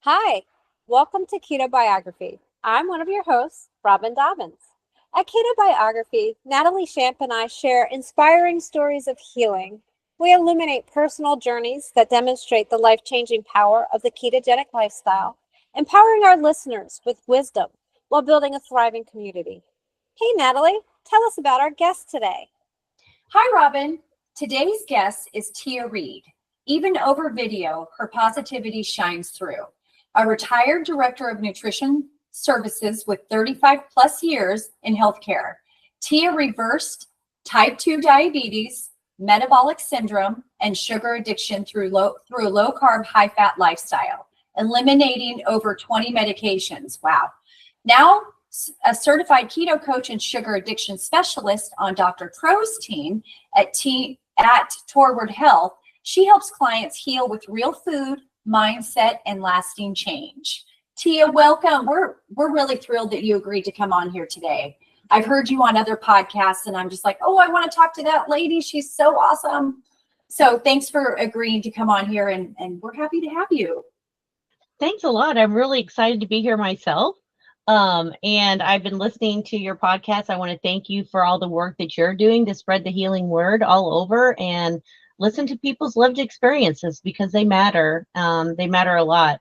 Hi, welcome to Ketobiography. I'm one of your hosts, Robin Dobbins. At Ketobiography, Natalie Shamp and I share inspiring stories of healing. We illuminate personal journeys that demonstrate the life-changing power of the ketogenic lifestyle, empowering our listeners with wisdom while building a thriving community. Hey, Natalie, tell us about our guest today. Hi, Robin. Today's guest is Tia Reid. Even over video, her positivity shines through. A retired director of nutrition services with 35 plus years in healthcare, Tia reversed type 2 diabetes, metabolic syndrome, and sugar addiction through a low-carb, high-fat lifestyle, eliminating over 20 medications. Wow. Now, a certified keto coach and sugar addiction specialist on Dr. Crow's team at Torward Health, she helps clients heal with real food, mindset, and lasting change. Tia, welcome. We're really thrilled that you agreed to come on here today. I've heard you on other podcasts, and I'm just like, oh, I want to talk to that lady. She's so awesome. So thanks for agreeing to come on here, and we're happy to have you. Thanks a lot. I'm really excited to be here myself. And I've been listening to your podcast. I want to thank you for all the work that you're doing to spread the healing word all over and listen to people's lived experiences because they matter. They matter a lot.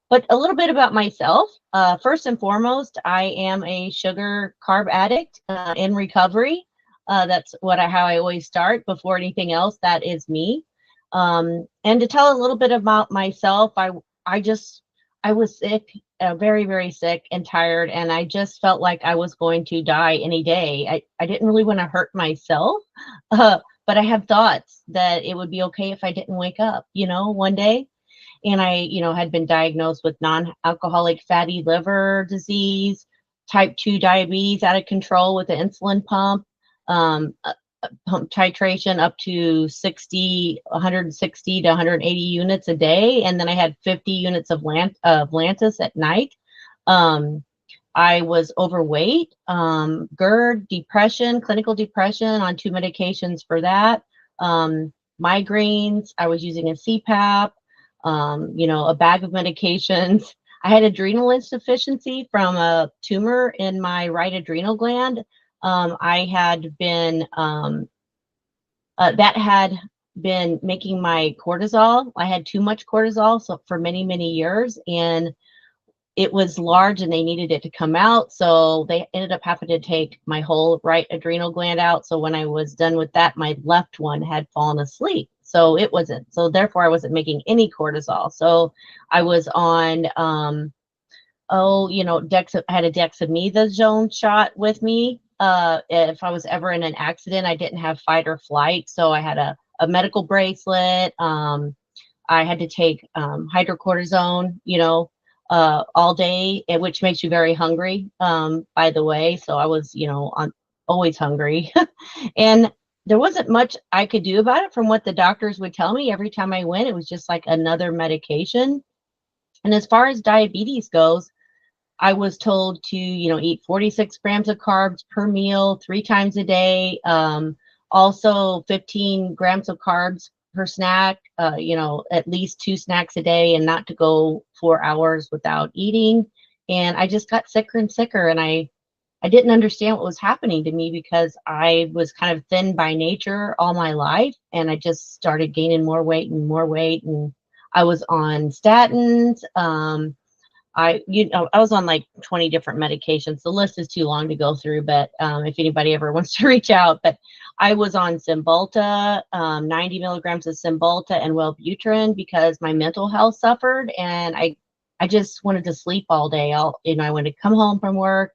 But a little bit about myself. First and foremost, I am a sugar carb addict in recovery. That's how I always start before anything else. That is me. And to tell a little bit about myself, I was sick, very, very sick and tired, and I just felt like I was going to die any day. I didn't really want to hurt myself, but I had thoughts that it would be okay if I didn't wake up, one day. And I, had been diagnosed with non-alcoholic fatty liver disease, type 2 diabetes out of control with the insulin pump, pump titration up to 160 to 180 units a day. And then I had 50 units of Lantus at night. I was overweight, GERD, depression, clinical depression, on 2 medications for that. Migraines, I was using a CPAP, a bag of medications. I had adrenal insufficiency from a tumor in my right adrenal gland. I had been, that had been making my cortisol. I had too much cortisol for many, many years, and it was large and they needed it to come out. So they ended up having to take my whole right adrenal gland out. So when I was done with that, my left one had fallen asleep. So therefore I wasn't making any cortisol. So I was on, I had a dexamethasone shot with me. If I was ever in an accident, I didn't have fight or flight. So I had a medical bracelet. I had to take hydrocortisone, all day, which makes you very hungry, by the way. So I was, always hungry. And there wasn't much I could do about it from what the doctors would tell me. Every time I went, it was just like another medication. And as far as diabetes goes, I was told to, eat 46 grams of carbs per meal 3 times a day. Also 15 grams of carbs per snack, at least 2 snacks a day, and not to go 4 hours without eating. And I just got sicker and sicker, and I didn't understand what was happening to me because I was kind of thin by nature all my life, and I just started gaining more weight and more weight. And I was on statins. I was on like 20 different medications. The list is too long to go through, but if anybody ever wants to reach out. But I was on Cymbalta, 90 milligrams of Cymbalta and Wellbutrin because my mental health suffered, and I just wanted to sleep all day. I wanted to come home from work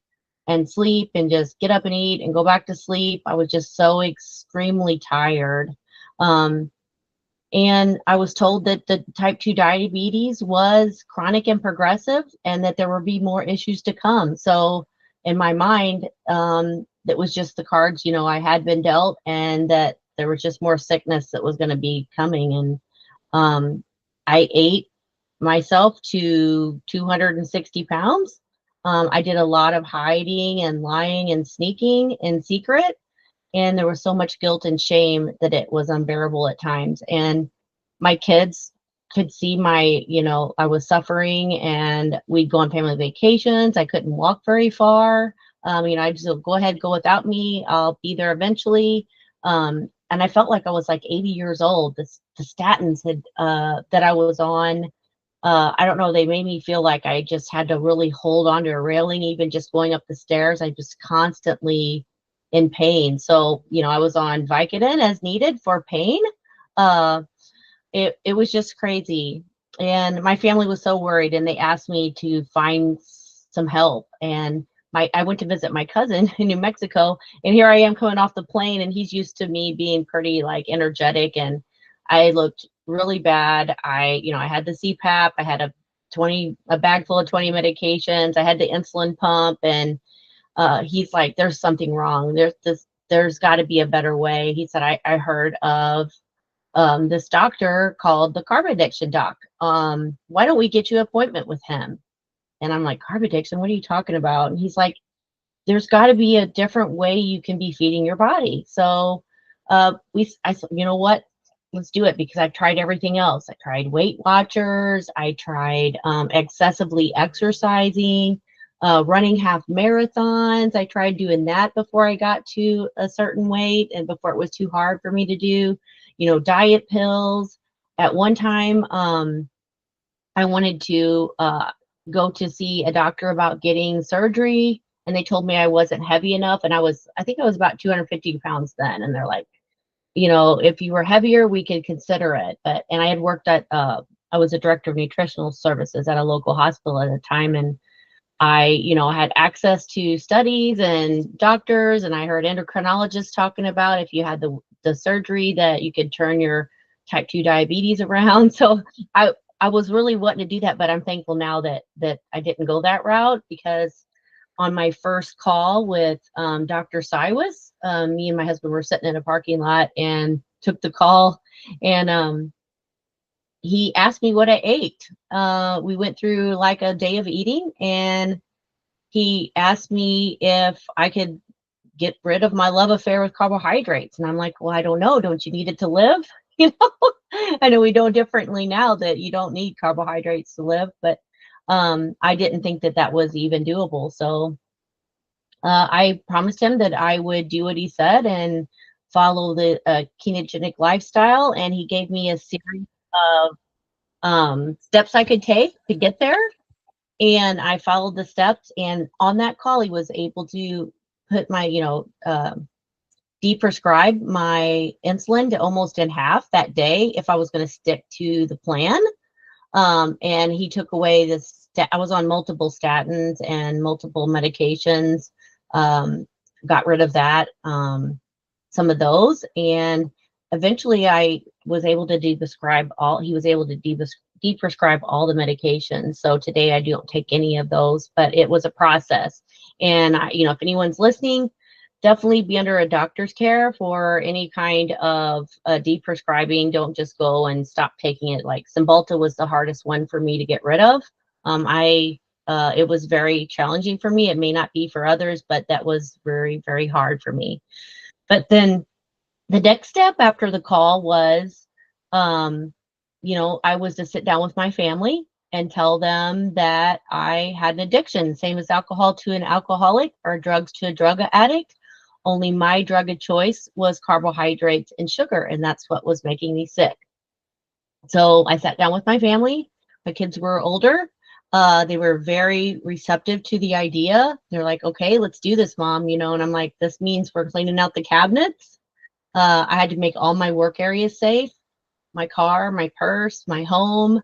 and sleep and just get up and eat and go back to sleep. I was just so extremely tired. And I was told that the type 2 diabetes was chronic and progressive, and that there would be more issues to come. So in my mind, that was just the cards, I had been dealt, and that there was just more sickness that was going to be coming. And I ate myself to 260 pounds. I did a lot of hiding and lying and sneaking in secret. And there was so much guilt and shame that it was unbearable at times. And my kids could see my, I was suffering, and we'd go on family vacations. I couldn't walk very far. I just said, go ahead, go without me. I'll be there eventually. And I felt like I was like 80 years old. The statins had, that I was on, I don't know, they made me feel like I just had to really hold on to a railing, even just going up the stairs. I just constantly in pain. So, I was on Vicodin as needed for pain. Uh, it was just crazy. And my family was so worried, and they asked me to find some help. And I went to visit my cousin in New Mexico, and here I am coming off the plane, and he's used to me being pretty like energetic, and I looked really bad. I had the CPAP, I had a bag full of 20 medications, I had the insulin pump, and he's like, there's something wrong. There's got to be a better way. He said, I heard of this doctor called the carb addiction doc. Why don't we get you an appointment with him? And I'm like, carb addiction, what are you talking about? And he's like, there's got to be a different way you can be feeding your body. So I said, you know what? Let's do it, because I've tried everything else. I tried Weight Watchers. I tried excessively exercising, running half marathons. I tried doing that before I got to a certain weight and before it was too hard for me to do, diet pills. At one time, I wanted to go to see a doctor about getting surgery, and they told me I wasn't heavy enough. And I think I was about 250 pounds then. And they're like, if you were heavier, we could consider it. And I had worked at, I was a director of nutritional services at a local hospital at the time. And I, had access to studies and doctors, and I heard endocrinologists talking about if you had the surgery that you could turn your type 2 diabetes around. So I was really wanting to do that, but I'm thankful now that I didn't go that route, because on my first call with Dr. Siwas, me and my husband were sitting in a parking lot and took the call, and he asked me what I ate. We went through like a day of eating, and he asked me if I could get rid of my love affair with carbohydrates. And I'm like, well, I don't know. Don't you need it to live? I know we know differently now that you don't need carbohydrates to live, but I didn't think that was even doable. So I promised him that I would do what he said and follow the ketogenic lifestyle. And he gave me a series of steps I could take to get there. And I followed the steps. And on that call, he was able to put my, deprescribe my insulin to almost in half that day if I was going to stick to the plan. And he took away I was on multiple statins and multiple medications, got rid of that, some of those. And eventually I was able to he was able to deprescribe all the medications. So today I don't take any of those, but it was a process. And if anyone's listening, definitely be under a doctor's care for any kind of deprescribing. Don't just go and stop taking it. Like Cymbalta was the hardest one for me to get rid of. It was very challenging for me. It may not be for others, but that was very, very hard for me. But then the next step after the call was, I was to sit down with my family and tell them that I had an addiction, same as alcohol to an alcoholic or drugs to a drug addict. Only my drug of choice was carbohydrates and sugar, and that's what was making me sick. So I sat down with my family. My kids were older. They were very receptive to the idea. They're like, okay, let's do this, Mom, and I'm like, this means we're cleaning out the cabinets. I had to make all my work areas safe, my car, my purse, my home.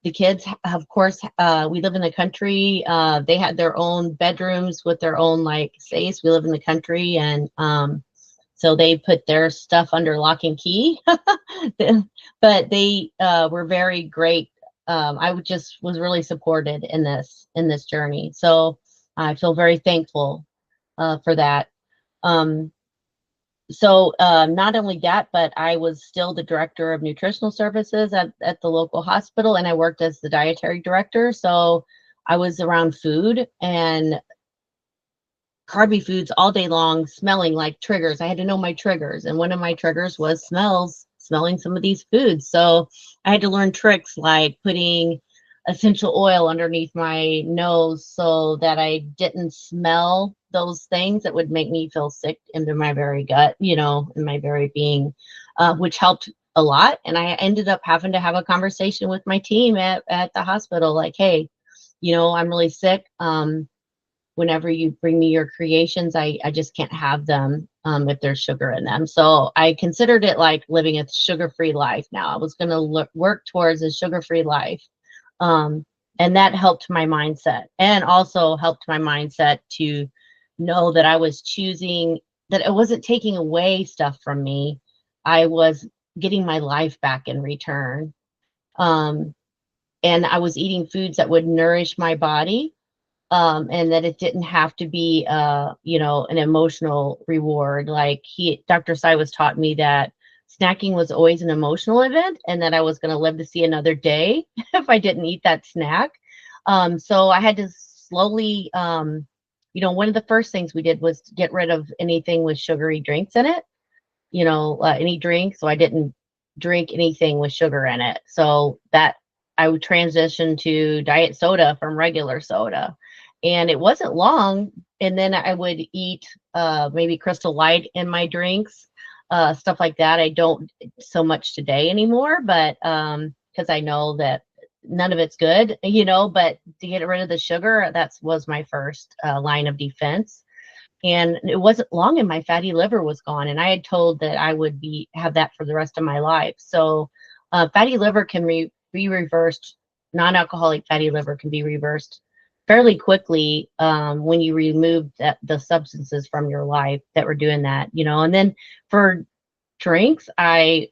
The kids, of course, we live in the country. They had their own bedrooms with their own safes. We live in the country, and so they put their stuff under lock and key. But they were very great. I was really supported in this journey. So I feel very thankful for that. So not only that, but I was still the director of nutritional services at the local hospital, and I worked as the dietary director. So I was around food and carby foods all day long, smelling like triggers. I had to know my triggers, and one of my triggers was smells smelling some of these foods. So I had to learn tricks like putting essential oil underneath my nose so that I didn't smell those things that would make me feel sick into my very gut, you know, in my very being, which helped a lot. And I ended up having to have a conversation with my team at the hospital, like, hey, you know, I'm really sick. Whenever you bring me your creations, I just can't have them if there's sugar in them. So I considered it like living a sugar-free life now. I was going to work towards a sugar-free life. Um, and that helped my mindset, and also helped my mindset to know that I was choosing, that it wasn't taking away stuff from me. I was getting my life back in return. Um, and I was eating foods that would nourish my body, and that it didn't have to be, you know, an emotional reward. Like Dr. Sai was taught me that snacking was always an emotional event, and that I was going to live to see another day if I didn't eat that snack. So I had to slowly, you know, one of the first things we did was get rid of anything with sugary drinks in it, you know, any drink. So I didn't drink anything with sugar in it. So that I would transition to diet soda from regular soda. And it wasn't long. And then I would eat maybe Crystal Light in my drinks, stuff like that. I don't so much today anymore, but because I know that none of it's good, you know, but to get rid of the sugar, that was my first line of defense. And it wasn't long and my fatty liver was gone, and I had told that I would have that for the rest of my life. So fatty liver can be reversed. Non-alcoholic fatty liver can be reversed fairly quickly when you remove the substances from your life that were doing that, you know. And then for drinks, I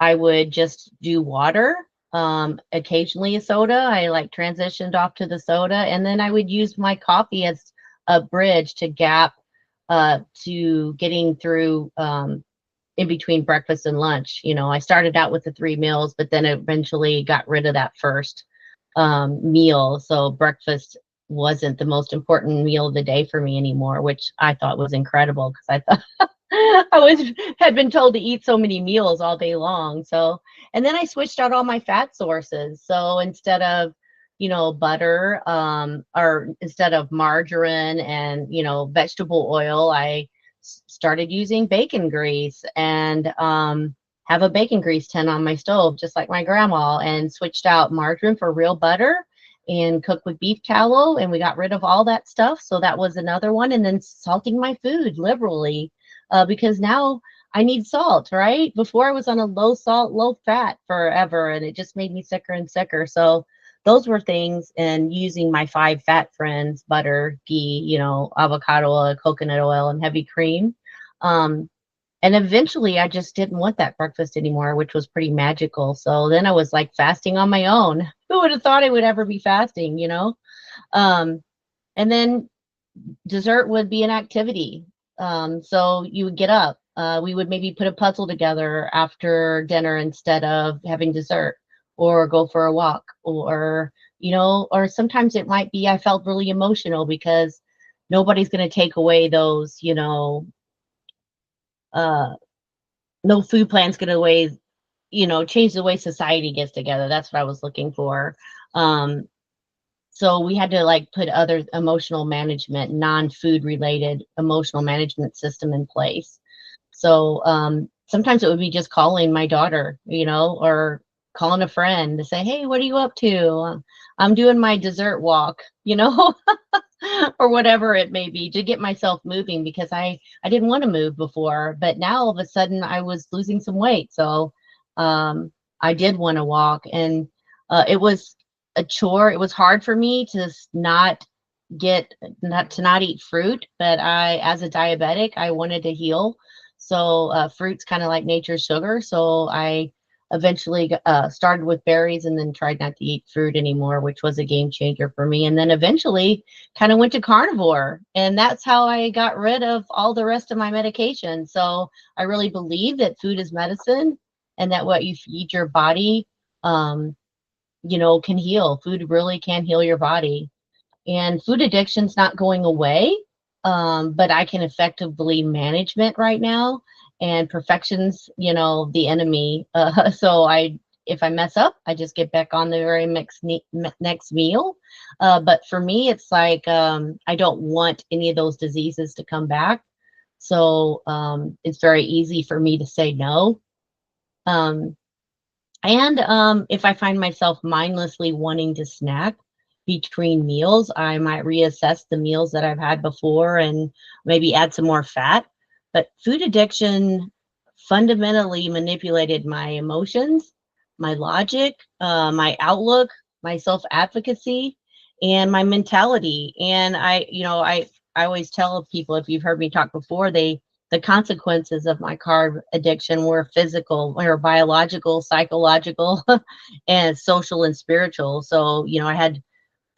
would just do water, occasionally a soda. I like transitioned off to the soda, and then I would use my coffee as a bridge to gap to getting through in between breakfast and lunch. You know, I started out with the 3 meals, but then eventually got rid of that first meal. So breakfast wasn't the most important meal of the day for me anymore, which I thought was incredible because I thought had been told to eat so many meals all day long. So, and then I switched out all my fat sources. So instead of, you know, butter, or instead of margarine and, you know, vegetable oil, I started using bacon grease, and have a bacon grease tin on my stove, just like my grandma, and switched out margarine for real butter and cooked with beef tallow. And we got rid of all that stuff. So that was another one. And then salting my food liberally, because now I need salt, right? Before I was on a low salt, low fat forever, and it just made me sicker and sicker. So those were things, and using my 5 fat friends, butter, ghee, you know, avocado oil, coconut oil, and heavy cream. And eventually I just didn't want that breakfast anymore, which was pretty magical. So then I was like fasting on my own. Who would have thought I would ever be fasting, you know? And then dessert would be an activity. So you would get up. We would maybe put a puzzle together after dinner instead of having dessert, or go for a walk, or, you know, or sometimes it might be I felt really emotional because nobody's going to take away those, you know, no food plan's going to you know, change the way society gets together. That's what I was looking for. So we had to like put other emotional management, non-food related emotional management system in place. So sometimes it would be just calling my daughter, you know, or calling a friend to say, hey, what are you up to? I'm doing my dessert walk, you know, or whatever it may be, to get myself moving, because I didn't want to move before, but now all of a sudden I was losing some weight. So I did want to walk, and it was a chore. It was hard for me to not eat fruit, but as a diabetic, I wanted to heal. So fruit's kind of like nature's sugar. So I eventually started with berries, and then tried not to eat fruit anymore, which was a game changer for me. And then eventually kind of went to carnivore, and that's how I got rid of all the rest of my medication. So I really believe that food is medicine, and that what you feed your body, you know, can heal. Food really can heal your body. And food addiction's not going away, but I can effectively manage it right now. and perfection's, the enemy. So if I mess up, I just get back on the very next meal. But for me, it's like, I don't want any of those diseases to come back. So it's very easy for me to say no. Um, and if I find myself mindlessly wanting to snack between meals, I might reassess the meals that I've had before and maybe add some more fat. But food addiction fundamentally manipulated my emotions, my logic, my outlook, my self-advocacy, and my mentality. And I always tell people, if you've heard me talk before, the consequences of my carb addiction were physical, or biological, psychological, and social and spiritual. So, I had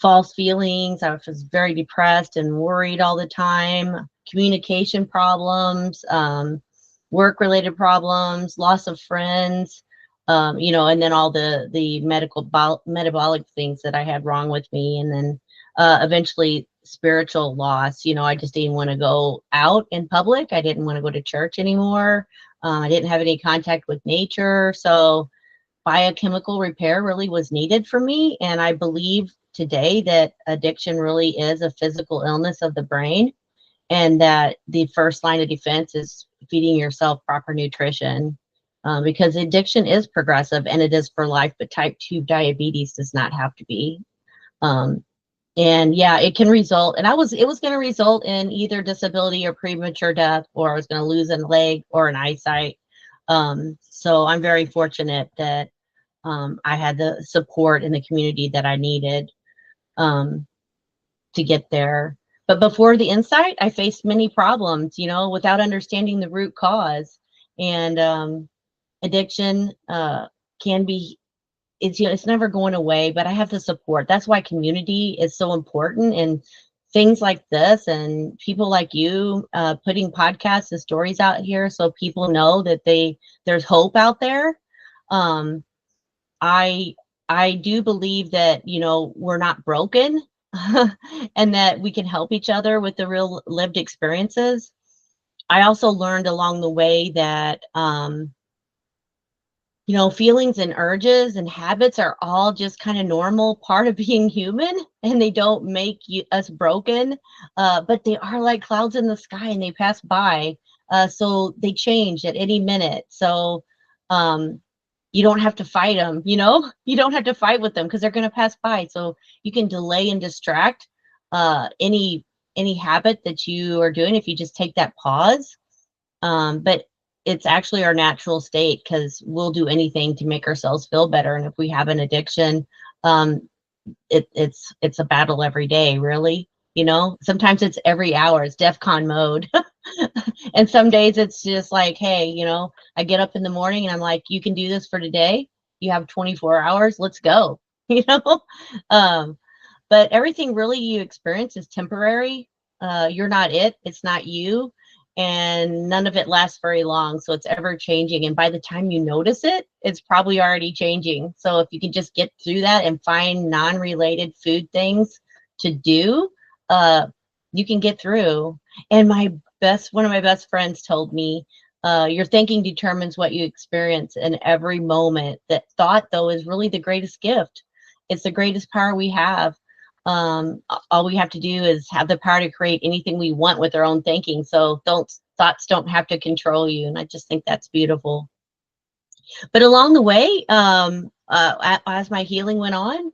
false feelings. I was very depressed and worried all the time, communication problems, work-related problems, loss of friends, and then all the metabolic things that I had wrong with me. And then eventually spiritual loss. I just didn't want to go out in public. I didn't want to go to church anymore. I didn't have any contact with nature. So biochemical repair really was needed for me. And I believe today that addiction really is a physical illness of the brain, and that the first line of defense is feeding yourself proper nutrition, because addiction is progressive and it is for life, but type 2 diabetes does not have to be. And yeah, it can result, and it was going to result in either disability or premature death, or I was going to lose a leg or an eyesight. So I'm very fortunate that I had the support in the community that I needed to get there. But before the insight, I faced many problems, without understanding the root cause. And addiction can be, it's never going away, but I have the support. That's why community is so important, and things like this and people like you putting podcasts and stories out here so people know that there's hope out there. um I do believe that we're not broken, and that we can help each other with the real lived experiences. I also learned along the way that feelings and urges and habits are all just kind of normal part of being human, and they don't make us broken, but they are like clouds in the sky and they pass by. So they change at any minute. So you don't have to fight them, you don't have to fight with them because they're going to pass by. So you can delay and distract any habit that you are doing if you just take that pause. But it's actually our natural state, because we'll do anything to make ourselves feel better. And if we have an addiction, it's a battle every day, really. Sometimes it's every hour. It's DEFCON mode. And some days it's just like, hey, I get up in the morning and I'm like, you can do this for today. You have 24 hours. Let's go. Um, but everything really you experience is temporary. You're not it. It's not you. And none of it lasts very long. So it's ever changing. And by the time you notice it, it's probably already changing. So if you can just get through that and find non-related food things to do, you can get through. And one of my best friends told me, your thinking determines what you experience in every moment. That thought, though, is really the greatest gift. It's the greatest power we have. All we have to do is have the power to create anything we want with our own thinking. So thoughts don't have to control you. And I just think that's beautiful. But along the way, as my healing went on,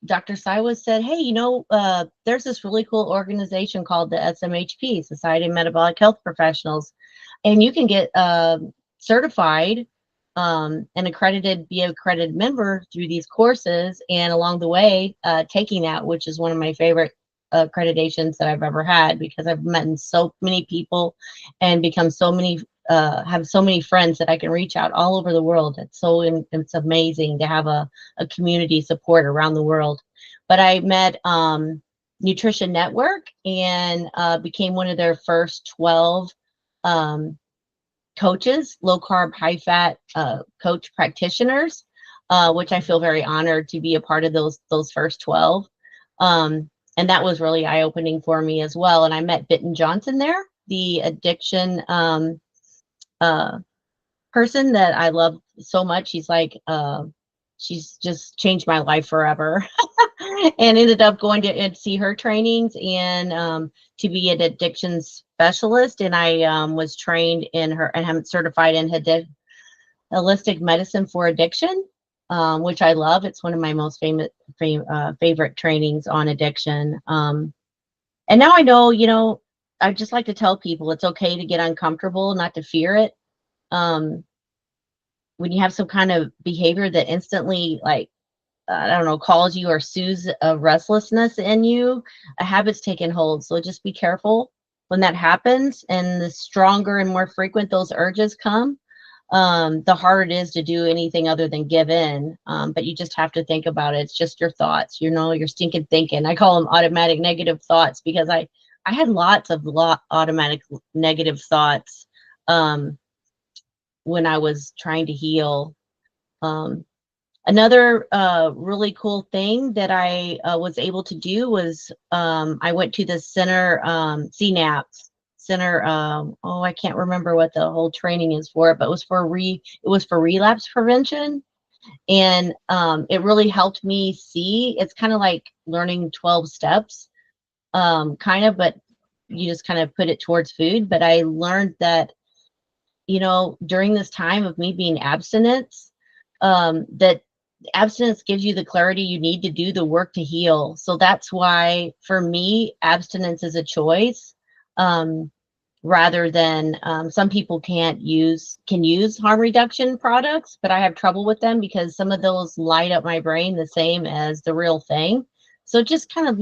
Dr. Siwas said, hey, there's this really cool organization called the SMHP, Society of Metabolic Health Professionals, and you can get certified and be an accredited member through these courses. And along the way, taking that, which is one of my favorite accreditations that I've ever had, because I've met so many people and become have so many friends that I can reach out all over the world. It's amazing to have a community support around the world. But I met Nutrition Network and became one of their first 12 coaches, low carb, high fat coach practitioners, which I feel very honored to be a part of those first 12. And that was really eye opening for me as well. And I met Bitten Johnson there, the addiction person that I love so much. She's like, she's just changed my life forever. And ended up going to see her trainings and to be an addiction specialist. And I was trained in her and I'm certified in holistic medicine for addiction, which I love. It's one of my most favorite trainings on addiction. And now I know, I just like to tell people it's okay to get uncomfortable, not to fear it. When you have some kind of behavior that instantly, like, I don't know, calls you or soothes a restlessness in you, a habit's taken hold. So just be careful when that happens. And the stronger and more frequent those urges come, the harder it is to do anything other than give in. But you just have to think about it. It's just your thoughts, your stinking thinking. I call them automatic negative thoughts because I had lots of automatic negative thoughts when I was trying to heal. Another really cool thing that I was able to do was I went to the center, CNAPS center. Oh, I can't remember what the whole training is for, but it was for relapse prevention, and it really helped me see. It's kind of like learning 12 steps, kind of, but you just kind of put it towards food. But I learned that during this time of me being abstinent, that abstinence gives you the clarity you need to do the work to heal. So that's why for me, abstinence is a choice, rather than some people can use harm reduction products, but I have trouble with them because some of those light up my brain the same as the real thing. So just kind of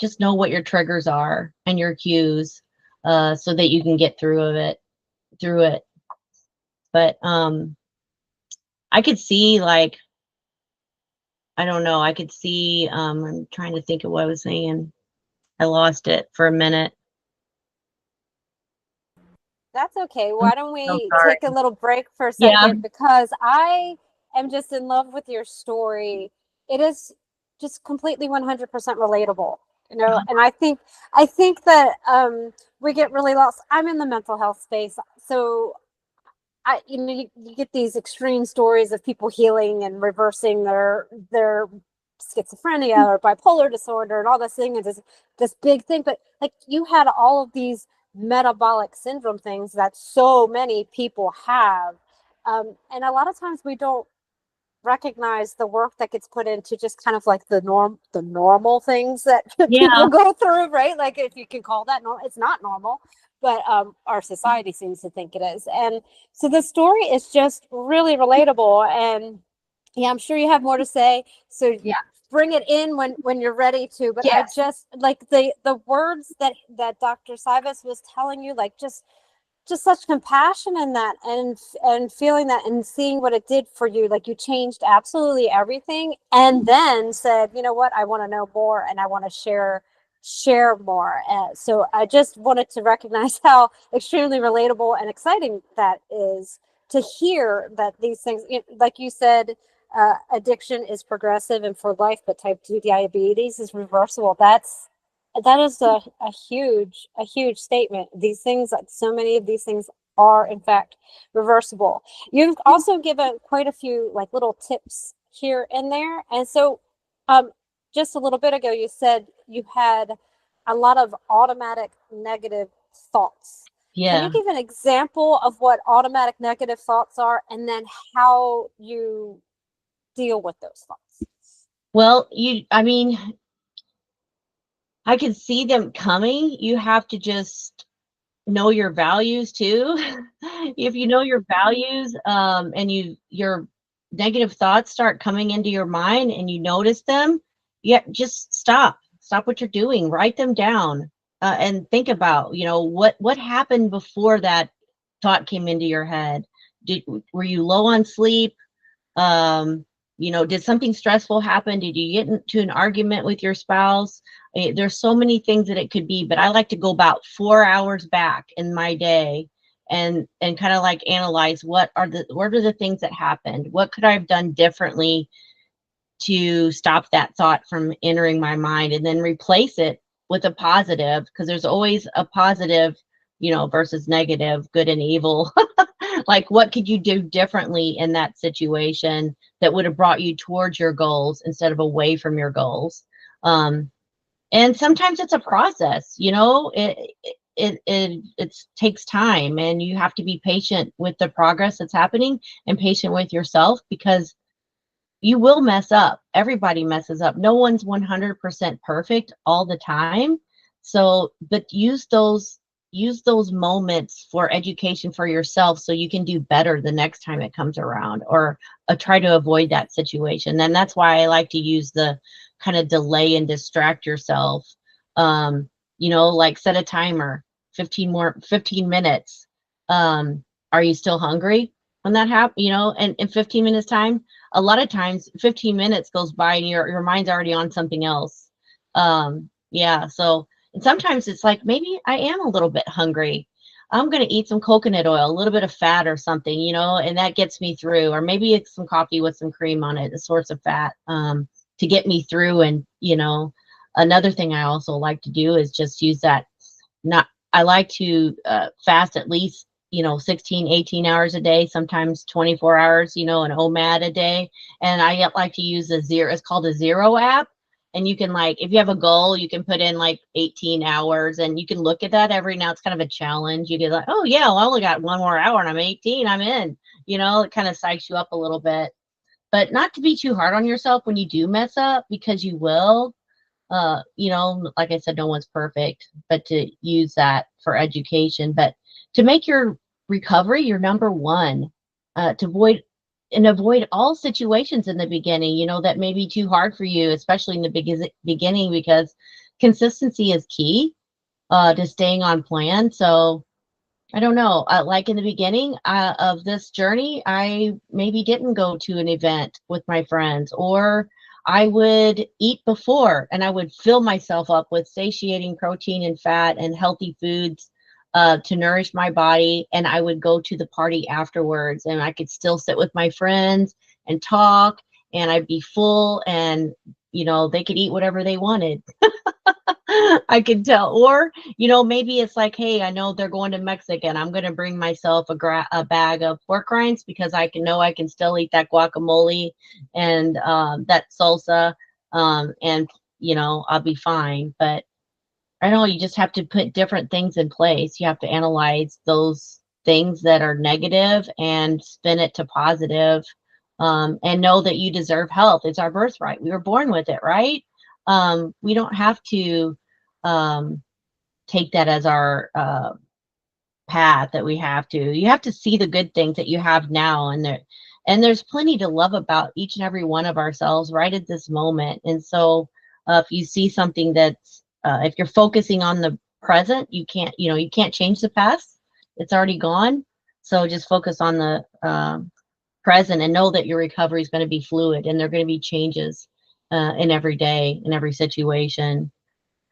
just know what your triggers are and your cues, so that you can get through it. But I could see, like, I don't know, I could see, I'm trying to think of what I was saying. I lost it for a minute. That's okay. I'm Why don't so we sorry. take a little break for a Yeah, second? Because I am just in love with your story. It is just completely 100% relatable, and I think that we get really lost. I'm in the mental health space, so you get these extreme stories of people healing and reversing their schizophrenia or bipolar disorder and all this thing, and this big thing. But like, you had all of these metabolic syndrome things that so many people have, and a lot of times we don't recognize the work that gets put into just kind of like the normal things that yeah, people go through, right? Like, if you can call that normal, it's not normal, but our society seems to think it is. And so the story is just really relatable. And yeah, I'm sure you have more to say, so Yeah. bring it in when you're ready to. But I Yes. just like the words that Dr. Sivas was telling you, like, just such compassion in that, and feeling that and seeing what it did for you. Like, you changed absolutely everything, and then said, you know what, I want to know more, and I want to share more. So I just wanted to recognize how extremely relatable and exciting that is, to hear that these things, like you said, addiction is progressive and for life, but type 2 diabetes is reversible. That is a huge statement. These things, like so many of these things, are in fact reversible. You've also given quite a few like little tips here and there. And so just a little bit ago, you said you had a lot of automatic negative thoughts. Can you yeah. give an example of what automatic negative thoughts are, and then how you deal with those thoughts? Well, I mean, I can see them coming. You have to just know your values too. If you know your values, and your negative thoughts start coming into your mind and you notice them, yeah, just stop what you're doing, write them down, and think about, what happened before that thought came into your head. Were you low on sleep? um did something stressful happen? Did you get into an argument with your spouse? There's so many things that it could be, but I like to go about 4 hours back in my day and kind of like analyze what are the things that happened, what could I have done differently to stop that thought from entering my mind, and then replace it with a positive, because there's always a positive versus negative, good and evil. Like, what could you do differently in that situation that would have brought you towards your goals instead of away from your goals? And sometimes it's a process, it takes time, and you have to be patient with the progress that's happening and patient with yourself, because you will mess up. Everybody messes up. No one's 100% perfect all the time. So, but use those moments for education for yourself so you can do better the next time it comes around, or try to avoid that situation. And that's why I like to use the kind of delay and distract yourself. Like set a timer, 15 minutes. Are you still hungry when that happens? And in 15 minutes time, a lot of times 15 minutes goes by and your mind's already on something else. Yeah. So, and sometimes it's like, maybe I am a little bit hungry. I'm going to eat some coconut oil, a little bit of fat or something, and that gets me through. Or maybe it's some coffee with some cream on it, a source of fat, to get me through. And, another thing I also like to do is just use that. I like to fast at least, 16, 18 hours a day, sometimes 24 hours, an OMAD a day. And I like to use it's called a Zero app. And you can, like, if you have a goal, you can put in like 18 hours, and you can look at that every now. It's kind of a challenge. You get like, oh yeah, well, I only got 1 more hour and I'm 18, I'm in, it kind of psychs you up a little bit, but not to be too hard on yourself when you do mess up, because you will. Like I said, no one's perfect, but to use that for education, but to make your recovery your number one, to avoid all situations in the beginning, that may be too hard for you, especially in the beginning, because consistency is key to staying on plan. So I don't know, like in the beginning of this journey, I maybe didn't go to an event with my friends, or I would eat before and I would fill myself up with satiating protein and fat and healthy foods to nourish my body. And I would go to the party afterwards, and I could still sit with my friends and talk, and I'd be full, and, they could eat whatever they wanted. I can tell. Or, maybe it's like, hey, I know they're going to Mexican. I'm going to bring myself a bag of pork rinds, because I can still eat that guacamole and that salsa, and I'll be fine. But I know you just have to put different things in place. You have to analyze those things that are negative and spin it to positive, and know that you deserve health. It's our birthright. We were born with it, right? We don't have to take that as our path that we have to. You have to see the good things that you have now, and there's plenty to love about each and every one of ourselves right at this moment. And so, if you see something that's, if you're focusing on the present, you can't change the past. It's already gone. So just focus on the present, and know that your recovery is going to be fluid, and there are going to be changes in every day, in every situation.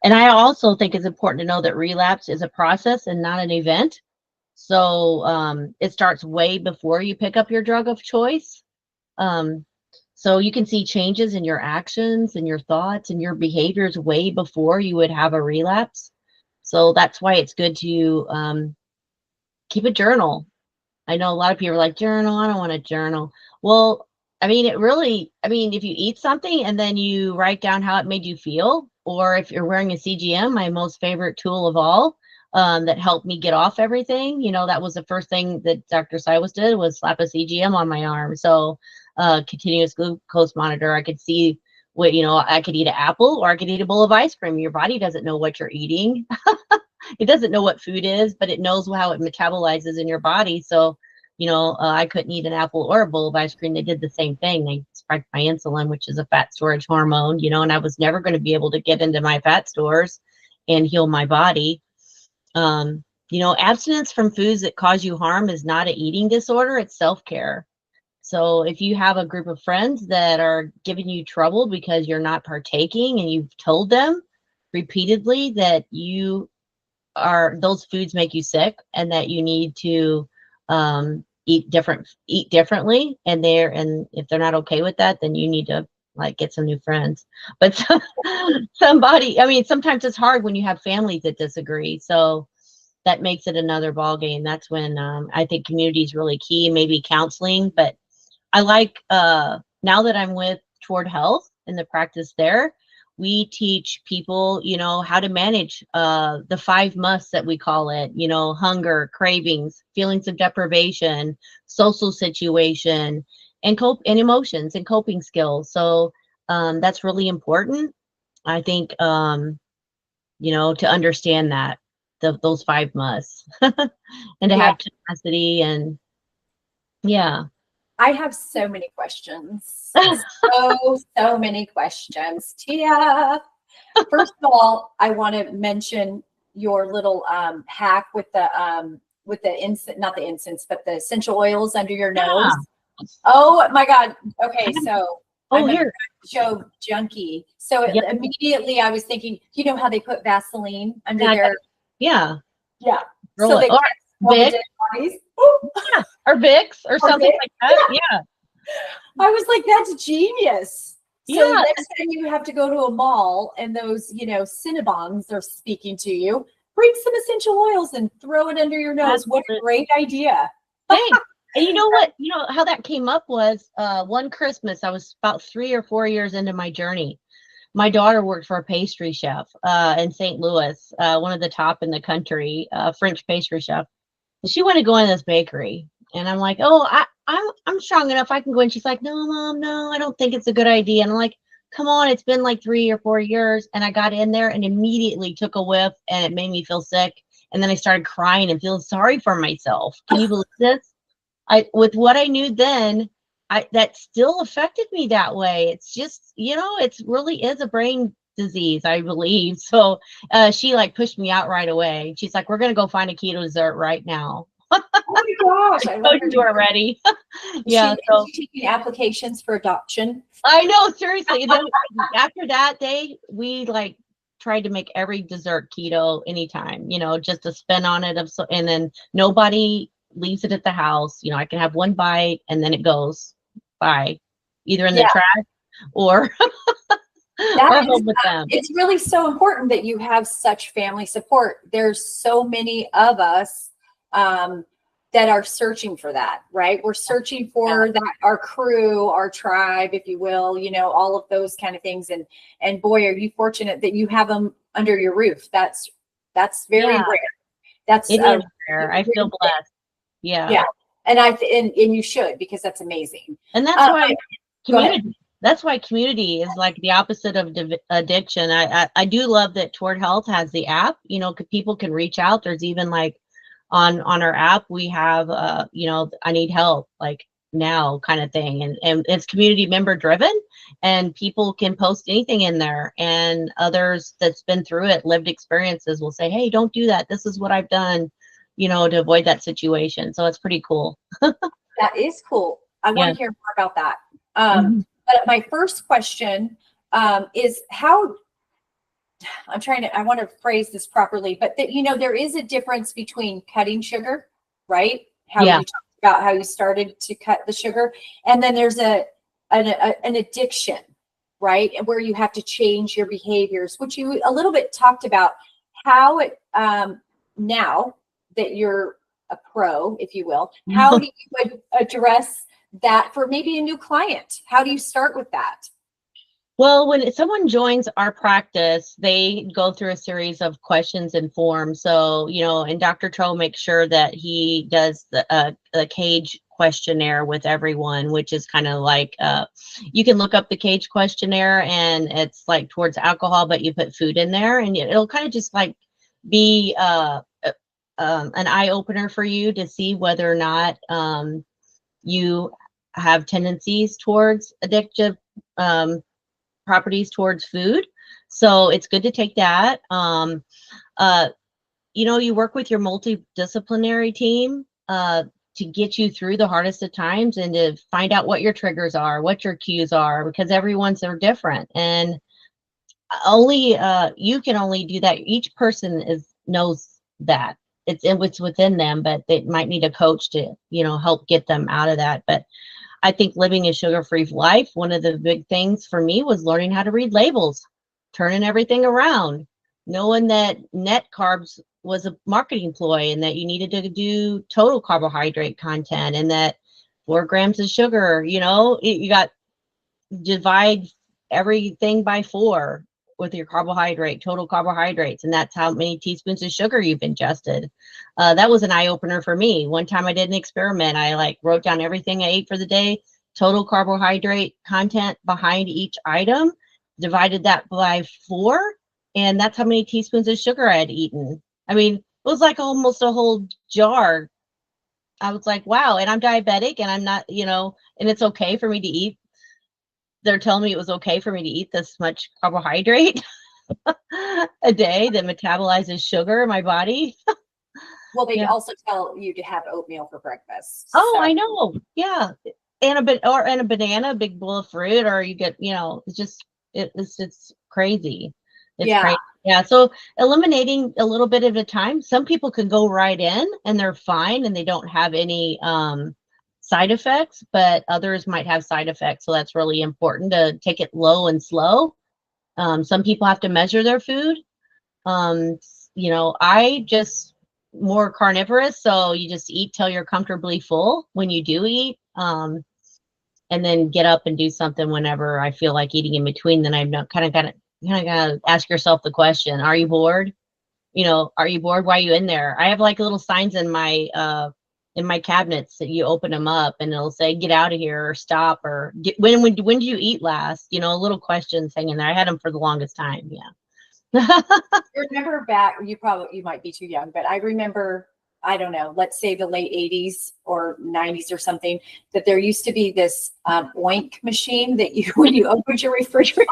And I also think it's important to know that relapse is a process and not an event. So it starts way before you pick up your drug of choice. So you can see changes in your actions and your thoughts and your behaviors way before you would have a relapse. So that's why it's good to keep a journal. I know a lot of people are like, journal, I don't want to journal. Well, if you eat something and then you write down how it made you feel, or if you're wearing a CGM, my most favorite tool of all, that helped me get off everything, that was the first thing that Dr. Siwas did, was slap a CGM on my arm. So continuous glucose monitor, I could see what, I could eat an apple or I could eat a bowl of ice cream. Your body doesn't know what you're eating. It doesn't know what food is, but it knows how it metabolizes in your body. So, I couldn't eat an apple or a bowl of ice cream. They did the same thing. They spiked my insulin, which is a fat storage hormone, and I was never going to be able to get into my fat stores and heal my body. Abstinence from foods that cause you harm is not an eating disorder. It's self-care. So if you have a group of friends that are giving you trouble because you're not partaking, and you've told them repeatedly that those foods make you sick, and that you need to eat differently, and if they're not okay with that, then you need to get some new friends. But sometimes it's hard when you have families that disagree. So that makes it another ball game. That's when I think community is really key, maybe counseling. But I like now that I'm with Toward Health in the practice there, we teach people, you know, how to manage the 5 musts that we call it, you know, hunger, cravings, feelings of deprivation, social situation, and emotions and coping skills. So that's really important. I think, you know, to understand that those 5 musts and to Yeah. have tenacity and yeah. I have so many questions. So many questions. Tia, first of all, I want to mention your little hack with the incense, not the incense, but the essential oils under your nose. Oh my God. Okay, so I'm a show junkie. So immediately I was thinking, you know how they put Vaseline under their yeah. So they Vicks. Yeah, or Vicks or something like that. Yeah. I was like, that's genius. So Yeah. next time you have to go to a mall and those, you know, Cinnabons are speaking to you, bring some essential oils and throw it under your nose. What a great idea. Thanks. And you know what? You know how that came up was one Christmas, I was about 3 or 4 years into my journey. My daughter worked for a pastry chef in St. Louis, one of the top in the country, French pastry chef. And she wanted to go in this bakery. And I'm like, oh, I'm strong enough. I can go in. She's like, no, Mom, no, I don't think it's a good idea. And I'm like, come on, it's been like 3 or 4 years. And I got in there and immediately took a whiff and it made me feel sick. And then I started crying and feeling sorry for myself. Can you believe this? With what I knew then, that still affected me that way. It's just, you know, it's really is a brain disease, I believe. So she like pushed me out right away. She's like, we're going to go find a keto dessert right now. Oh my gosh. I told you already. Yeah. So taking applications for adoption. I know, seriously. Then after that day, we like tried to make every dessert keto anytime, you know, just a spin on it. And then nobody leaves it at the house. You know, I can have one bite and then it goes by either in the trash or home with them. It's really so important that you have such family support. There's so many of us that are searching for that, right? We're searching for that, our crew, our tribe, if you will, you know, all of those kind of things. And boy, are you fortunate that you have them under your roof. That's very rare. It is rare. I feel blessed. Yeah. And and you should, because that's amazing. And that's why community. That's why community is like the opposite of addiction. I do love that Toward Health has the app. You know, people can reach out. There's even like on our app we have you know, I need help like now kind of thing, and it's community member driven, and people can post anything in there, and others that's been through it, lived experiences, will say, hey, don't do that. This is what I've done, you know, to avoid that situation. So it's pretty cool. That is cool. I want to hear more about that. But my first question is how, I want to phrase this properly, but that, you know, there is a difference between cutting sugar, right? How you talked about how you started to cut the sugar. And then there's an addiction, right? Where you have to change your behaviors, which you a little bit talked about. How it, now that you're a pro, if you will, how do you address that for maybe a new client? How do you start with that? Well, when someone joins our practice, they go through a series of questions and forms. So, you know, and Dr. Tro makes sure that he does the CAGE questionnaire with everyone, which is kind of like, you can look up the CAGE questionnaire, and it's like towards alcohol, but you put food in there, and it'll kind of just like be an eye opener for you to see whether or not you have tendencies towards addictive properties towards food. So it's good to take that. You know, you work with your multidisciplinary team to get you through the hardest of times, and to find out what your triggers are, what your cues are, because everyone's are different, and only you can only do that. Each person knows that it's within them, but they might need a coach to, you know, help get them out of that. But I think living a sugar-free life, one of the big things for me was learning how to read labels, turning everything around, knowing that net carbs was a marketing ploy and that you needed to do total carbohydrate content and that 4 grams of sugar, you got divide everything by 4 with your total carbohydrates, and that's how many teaspoons of sugar you've ingested. That was an eye-opener for me. One time I did an experiment. I wrote down everything I ate for the day, total carbohydrate content behind each item, divided that by 4, and that's how many teaspoons of sugar I had eaten. I mean, it was like almost a whole jar. I was like, wow, and I'm diabetic and I'm not, and it's okay for me to eat. They're telling me it was okay for me to eat this much carbohydrate a day that metabolizes sugar in my body. Well, they Yeah. also tell you to have oatmeal for breakfast. Oh, so. I know. Yeah. And a banana, a big bowl of fruit, or you get, it's just, it's crazy. It's crazy. Yeah. So eliminating a little bit at a time. Some people can go right in and they're fine and they don't have any, side effects, but others might have side effects. So that's really important to take it low and slow. Some people have to measure their food. I just more carnivorous. So you just eat till you're comfortably full when you do eat. And then get up and do something whenever I feel like eating in between. Then I'm not kind of gotta ask yourself the question, are you bored? Are you bored? Why are you in there? I have like little signs in my cabinets that you open them up and it'll say, get out of here or stop or when did you eat last? Little questions hanging there. I had them for the longest time. Yeah. You remember back, you might be too young, but I remember, I don't know, let's say the late 80s or 90s or something, that there used to be this oink machine that when you opened your refrigerator,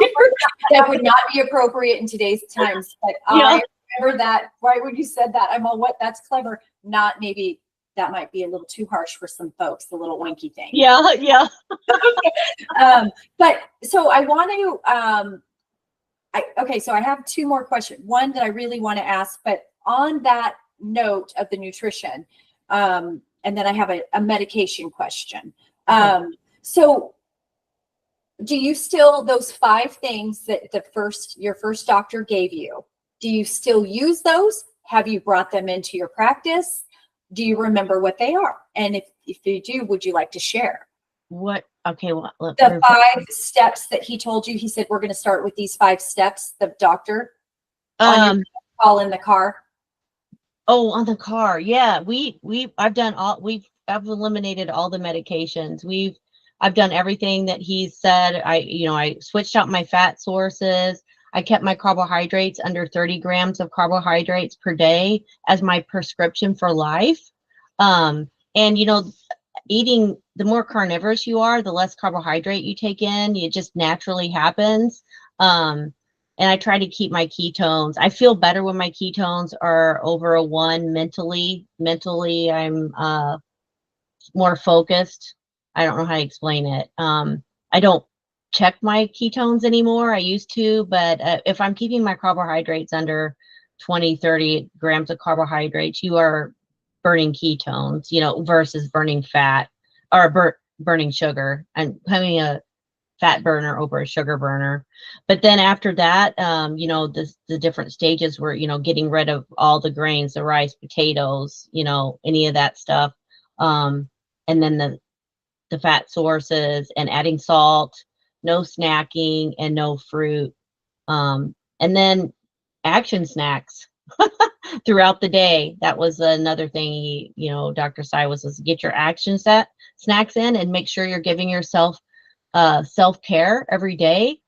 that would not be appropriate in today's times. But I remember that right when you said that, I'm all, that's clever. Not maybe that might be a little too harsh for some folks, the little winky thing. Yeah. Yeah. But so I want to, okay, so I have 2 more questions. One that I really want to ask, but on that note of the nutrition, and then I have a medication question. So do you still, those 5 things that your first doctor gave you, do you still use those? Have you brought them into your practice? Do you remember what they are? And if you do, would you like to share? What? Okay. Well, the 5 steps that he told you. He said, we're going to start with these 5 steps. The doctor on your call in the car. Oh, on the car. Yeah. I've eliminated all the medications. I've done everything that he said. I switched out my fat sources. I kept my carbohydrates under 30 grams of carbohydrates per day as my prescription for life. And, eating, the more carnivorous you are, the less carbohydrate you take in. It just naturally happens. And I try to keep my ketones. I feel better when my ketones are over a 1 mentally. Mentally, I'm more focused. I don't know how to explain it. I don't check my ketones anymore. I used to, but if I'm keeping my carbohydrates under 20, 30 grams of carbohydrates, you are burning ketones, versus burning fat or burning sugar and having a fat burner over a sugar burner. But then after that, the different stages were, getting rid of all the grains, the rice, potatoes, any of that stuff. And then the fat sources and adding salt, no snacking and no fruit. And then action snacks throughout the day. That was another thing Dr. Sai was get your action snacks in and make sure you're giving yourself self-care every day.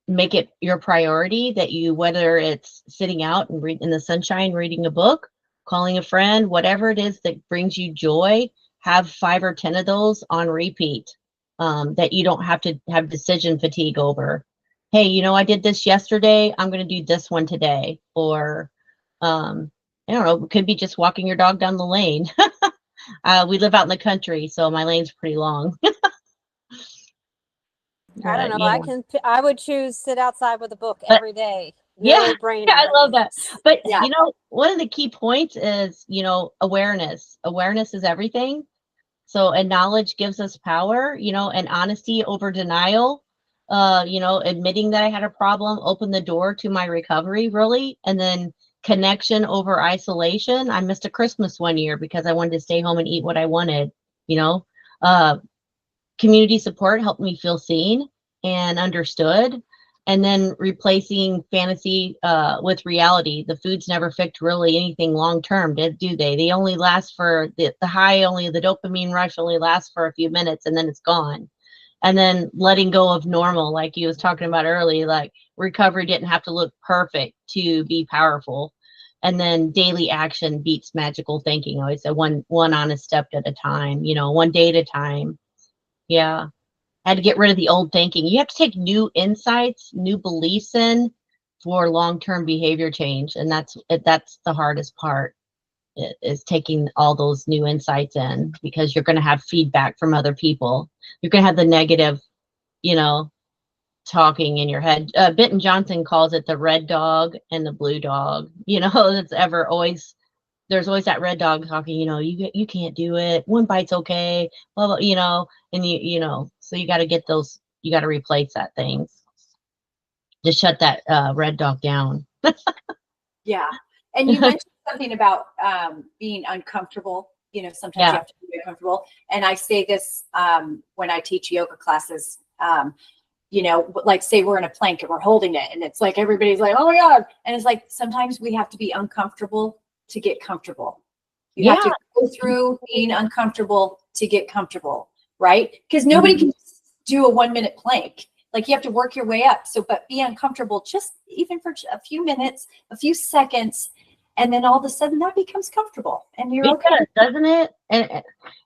Make it your priority that whether it's sitting out and in the sunshine, reading a book, calling a friend, whatever it is that brings you joy, have 5 or 10 of those on repeat, that you don't have to have decision fatigue over. Hey, I did this yesterday. I'm going to do this one today. Or, I don't know, it could be just walking your dog down the lane. We live out in the country, so my lane's pretty long. I don't know. I would choose sit outside with a book every day. No brainer. I love that. But one of the key points is, awareness. Awareness is everything. So, and knowledge gives us power, and honesty over denial. you know, admitting that I had a problem opened the door to my recovery, really. And then connection over isolation. I missed a Christmas one year because I wanted to stay home and eat what I wanted, you know. Uh, Community support helped me feel seen and understood. And then replacing fantasy with reality. The foods never fix really anything long term, do they? They only last for the high, only the dopamine rush only lasts for a few minutes and then it's gone. And then letting go of normal, like you was talking about earlier, like recovery didn't have to look perfect to be powerful. And then daily action beats magical thinking. I always say one honest step at a time, you know, one day at a time. Yeah. Had to get rid of the old thinking. You have to take new insights, new beliefs in for long-term behavior change. And that's the hardest part, is taking all those new insights in, because you're going to have feedback from other people. You're going to have the negative, you know, talking in your head. Benton Johnson calls it the red dog and the blue dog. You know, that's ever always, there's always that red dog talking, you know, you can't do it. One bite's okay. Blah, blah, you know, and you know, so you got to get those, you got to replace that things to shut that red dog down. Yeah. And you mentioned something about being uncomfortable. You know, sometimes you have to be uncomfortable. And I say this when I teach yoga classes. You know, like say we're in a plank and we're holding it and it's like everybody's like, oh my God. And it's like sometimes we have to be uncomfortable to get comfortable. You have to go through being uncomfortable to get comfortable, right? Because nobody can do a 1 minute plank. Like you have to work your way up. So, but be uncomfortable just even for a few minutes, a few seconds, and then all of a sudden that becomes comfortable and you're okay. Doesn't it?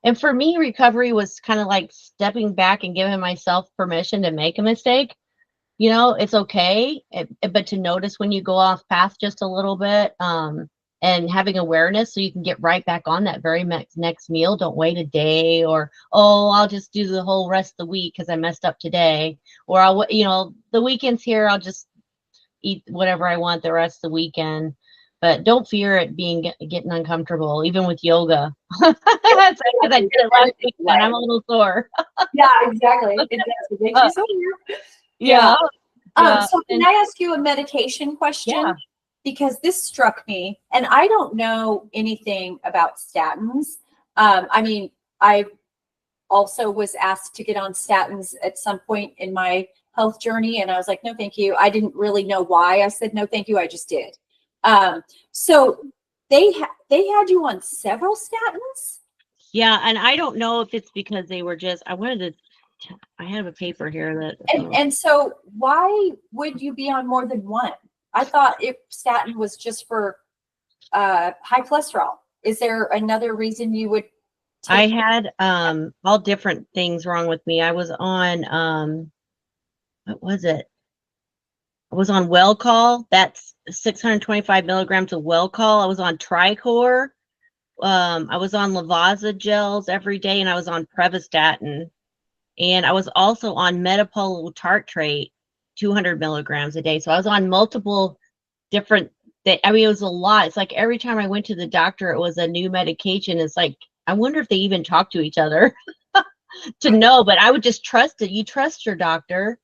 And for me, recovery was kind of like stepping back and giving myself permission to make a mistake. You know, it's okay, but to notice when you go off path just a little bit, and having awareness so you can get right back on that very next meal. Don't wait a day, or, oh, I'll just do the whole rest of the week because I messed up today, or I'll, you know, the weekend's here, I'll just eat whatever I want the rest of the weekend. But don't fear it getting uncomfortable, even with yoga. That's because I did it last week and I'm a little sore. Yeah, exactly. It does. It makes you sore. Yeah. So can I ask you a meditation question? Yeah. Because this struck me, and I don't know anything about statins. I mean, I also was asked to get on statins at some point in my health journey, and I was like, no, thank you. I didn't really know why I said no, thank you. I just did. So they had you on several statins? Yeah, and I don't know if it's because they were just, I have a paper here that. And so why would you be on more than one? I thought statin was just for high cholesterol. Is there another reason you would take I had all different things wrong with me. I was on what was it? I was on Well-Call. That's 625 milligrams of Well-Call. I was on Tricor. I was on Lavazza gels every day, and I was on Prevestatin. And I was also on Metabolic tartrate, 200 milligrams a day. So I was on multiple different things. I mean, it was a lot. It's like every time I went to the doctor, it was a new medication. It's like, I wonder if they even talk to each other to know, but I would just trust it. You trust your doctor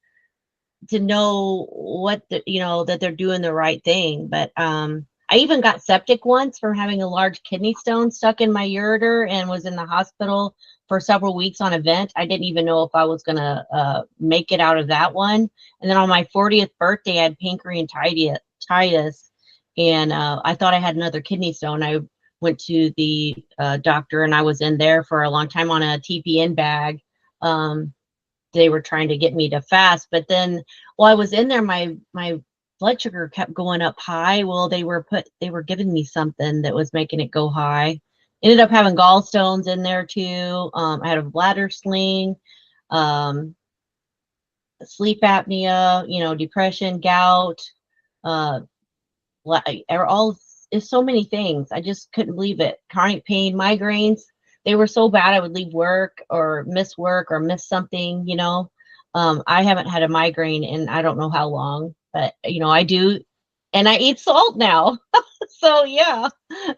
to know what that they're doing the right thing. But I even got septic once from having a large kidney stone stuck in my ureter and was in the hospital for several weeks on a vent. I didn't even know if I was gonna make it out of that one. And then on my 40th birthday, I had pancreatitis, and I thought I had another kidney stone. I went to the doctor, and I was in there for a long time on a TPN bag. They were trying to get me to fast, but then while I was in there, my blood sugar kept going up high. Well, they were giving me something that was making it go high. Ended up having gallstones in there too. I had a bladder sling, sleep apnea, depression, gout, it's so many things. I just couldn't believe it. Chronic pain, migraines. They were so bad I would leave work or miss something, I haven't had a migraine in I don't know how long, but I do, and I eat salt now. So yeah,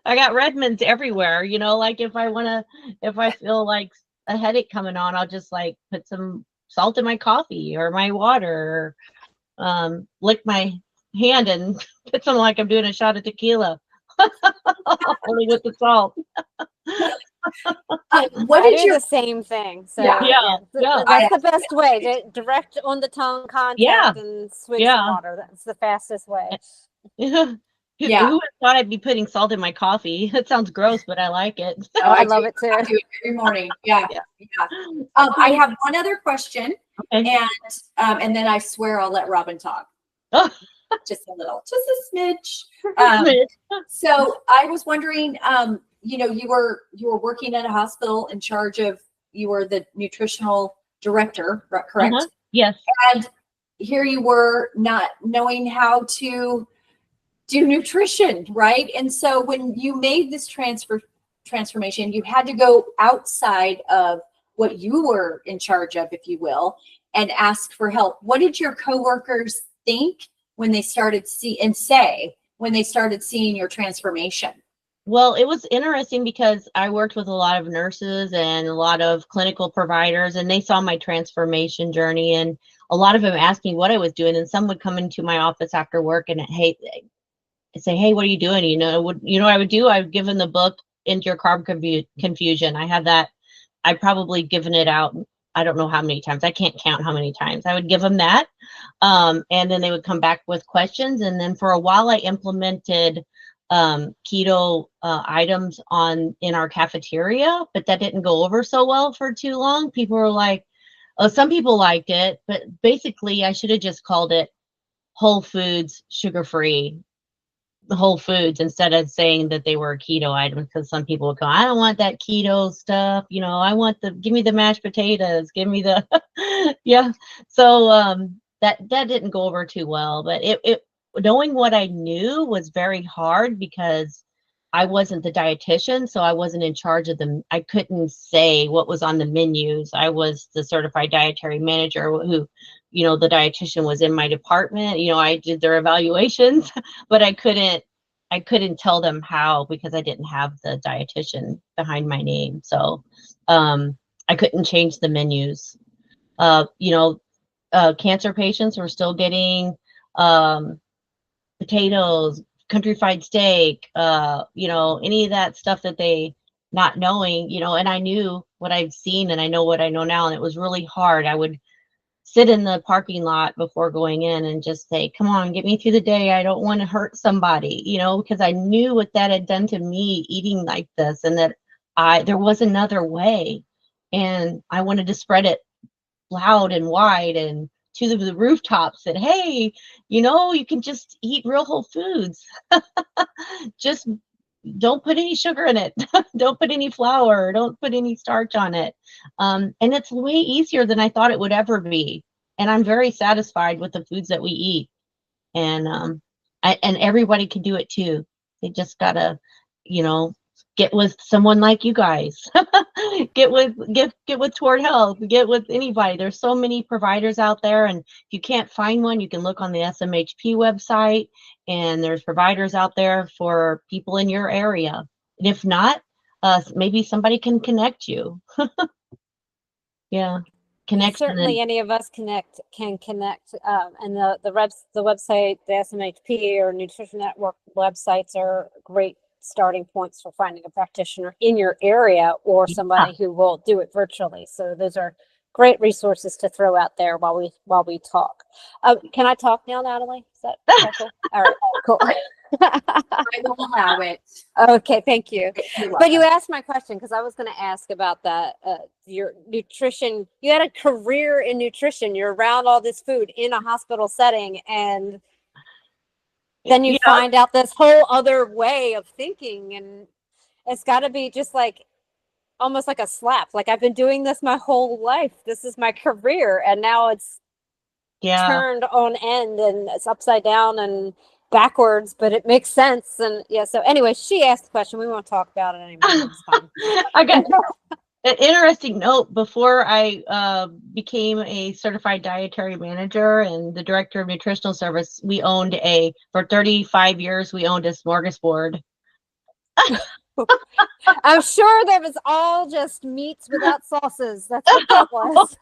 I got Redmonds everywhere, like if I feel like a headache coming on, I'll just like put some salt in my coffee or my water, lick my hand and put something like I'm doing a shot of tequila, only with the salt. What I did do your the same thing. So Yeah. Yeah. that's the best way. Direct on the tongue Yeah. contact and swig some Yeah. water. That's the fastest way. Who Yeah. would have thought I'd be putting salt in my coffee? It sounds gross, but I like it. Oh, I love it I too. do it every morning. Yeah. Yeah. Yeah. I have one other question, Okay. and then I swear I'll let Robin talk. Oh, Just a smidge. So I was wondering, you were working at a hospital in charge of, you were the nutritional director, correct? yes. And here you were not knowing how to do nutrition, right? And so when you made this transformation, you had to go outside of what you were in charge of, if you will, and ask for help. What did your coworkers think when they started when they started seeing your transformation? Well, it was interesting because I worked with a lot of nurses and a lot of clinical providers, and they saw my transformation journey, and a lot of them asked me what I was doing, and some would come into my office after work and say, hey, what are you doing? What I would do? I've given the book Into Your Carb Confusion. I had that. I've probably given it out. I don't know how many times. I can't count how many times. I would give them that. And then they would come back with questions. And then for a while, I implemented keto items in our cafeteria, but that didn't go over so well for too long. People were like, oh, some people liked it, but basically I should have just called it Whole Foods, sugar-free, Whole Foods, instead of saying that they were keto items, because some people would go, I don't want that keto stuff. I want give me the mashed potatoes, give me the, yeah. So that didn't go over too well, but it knowing what I knew was very hard because I wasn't the dietitian, so I wasn't in charge of them. I couldn't say what was on the menus. I was the certified dietary manager who, the dietitian was in my department. I did their evaluations, but I couldn't tell them how because I didn't have the dietitian behind my name. So I couldn't change the menus. Cancer patients were still getting potatoes, country fried steak, any of that stuff that they not knowing, and I knew what I've seen and I know what I know now. And it was really hard. I would sit in the parking lot before going in and just say, come on, get me through the day. I don't want to hurt somebody, because I knew what that had done to me eating like this, and that there was another way. And I wanted to spread it loud and wide and to the rooftops that, hey, you can just eat real whole foods. Just don't put any sugar in it. Don't put any flour. Don't put any starch on it. And it's way easier than I thought it would ever be. And I'm very satisfied with the foods that we eat. And and everybody can do it too. They just gotta, get with someone like you guys. get with Toward Health. Get with anybody. There's so many providers out there, and if you can't find one, you can look on the SMHP website, and there's providers out there for people in your area. And if not, maybe somebody can connect you. Yeah, connection. Certainly, any of us can connect, and the website, the SMHP or Nutrition Network websites are great starting points for finding a practitioner in your area or somebody who will do it virtually. So those are great resources to throw out there while we talk. Can I talk now, Natalie? Is that cool? All right, cool. I will allow it. Okay, thank you. But you asked my question because I was going to ask about that. Your nutrition, you had a career in nutrition. You're around all this food in a hospital setting, and then you find out this whole other way of thinking, and it's got to be just like almost like a slap. Like, I've been doing this my whole life. This is my career, and now it's turned on end and it's upside down and backwards, but it makes sense. And so anyway, she asked the question. We won't talk about it anymore. It's fine. I got an interesting note. Before I became a certified dietary manager and the director of nutritional service, for 35 years, we owned a smorgasbord. I'm sure that was all just meats without sauces. That's what that was.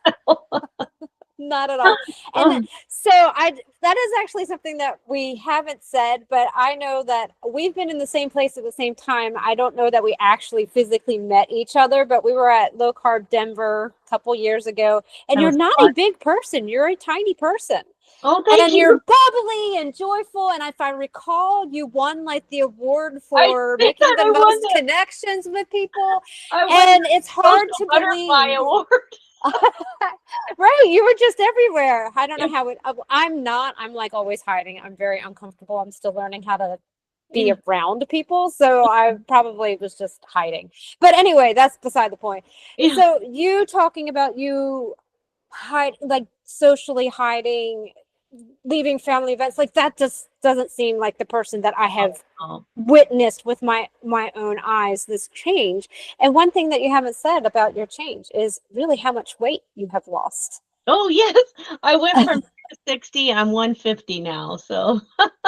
Not at all. And so that is actually something that we haven't said, but I know that we've been in the same place at the same time. I don't know that we actually physically met each other, but we were at Low Carb Denver a couple years ago. And That you're was not fun. a big person. You're a tiny person. Oh, thank And you. you're bubbly and joyful. And if I recall, you won like the award I for think making the I won most the connections with people. I won And the it's hard Social to Butterfly believe. Award. Right, you were just everywhere. I don't know Yeah. how I'm like always hiding. I'm very uncomfortable. I'm still learning how to be Yeah. around people, so I probably was just hiding. But anyway, that's beside the point. Yeah. So you talking about you like socially hiding, leaving family events, like that just doesn't seem like the person that I have Oh. witnessed with my own eyes this change. And one thing that you haven't said about your change is really how much weight you have lost. Oh, yes. I went from 60, I'm 150 now. So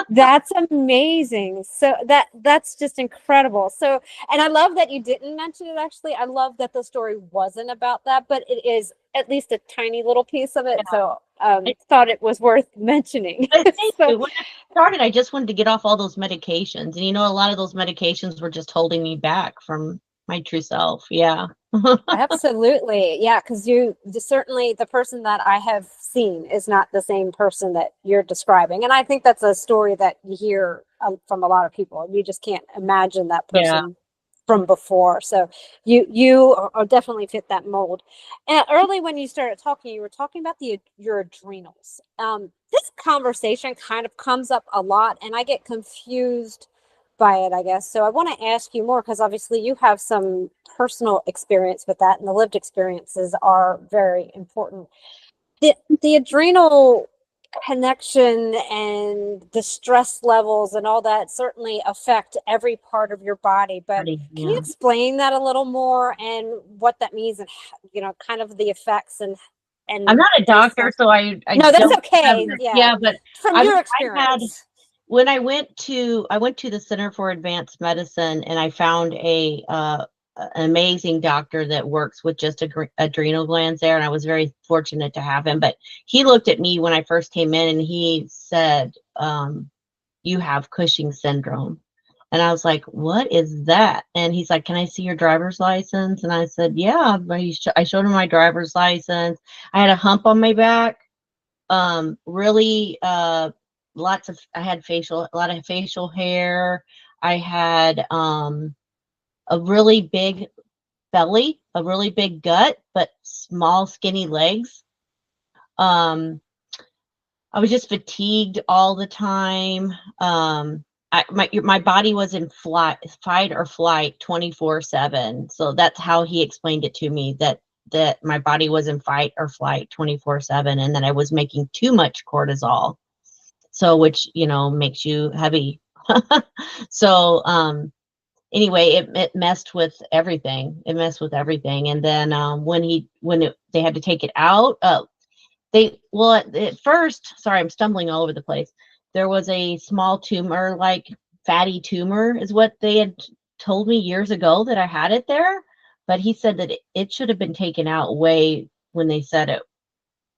That's amazing. So that's just incredible. So, and I love that you didn't mention it actually. I love that the story wasn't about that, but it is at least a tiny little piece of it. So I, thought it was worth mentioning. I think So when I started, I just wanted to get off all those medications. And a lot of those medications were just holding me back from my true self. Yeah. absolutely. Yeah, because you certainly, the person that I have seen is not the same person that you're describing. And I think that's a story that you hear from a lot of people. You just can't imagine that Yeah. person from before. So you are definitely fit that mold. And early when you started talking, you were talking about your adrenals. This conversation kind of comes up a lot, and I get confused by it, I guess. So I want to ask you more because obviously you have some personal experience with that, and the lived experiences are very important. The adrenal connection and the stress levels and all that certainly affect every part of your body, but can you Yeah. explain that a little more and what that means and kind of the effects I'm and not a those doctor, things? so I No, that's don't have okay. that. Yeah, Yeah, but from I mean, your I had experience. when I went to the Center for Advanced Medicine, and I found an amazing doctor that works with just adrenal glands there, and I was very fortunate to have him. But he looked at me when I first came in, and he said, "You have Cushing syndrome." And I was like, "What is that?" And he's like, "Can I see your driver's license?" And I said, "Yeah." I showed him my driver's license. I had a hump on my back. Really, I had a lot of facial hair. I had a really big belly, a really big gut, but small, skinny legs. Um, I was just fatigued all the time. My body was in fight or flight 24/7. So that's how he explained it to me, that my body was in fight or flight 24/7, and that I was making too much cortisol. So which, makes you heavy. So anyway, it messed with everything. It messed with everything. And then they had to take it out, at first, sorry, I'm stumbling all over the place. There was a small tumor, like fatty tumor, is what they had told me years ago that I had it there. But he said that it should have been taken out way when they said it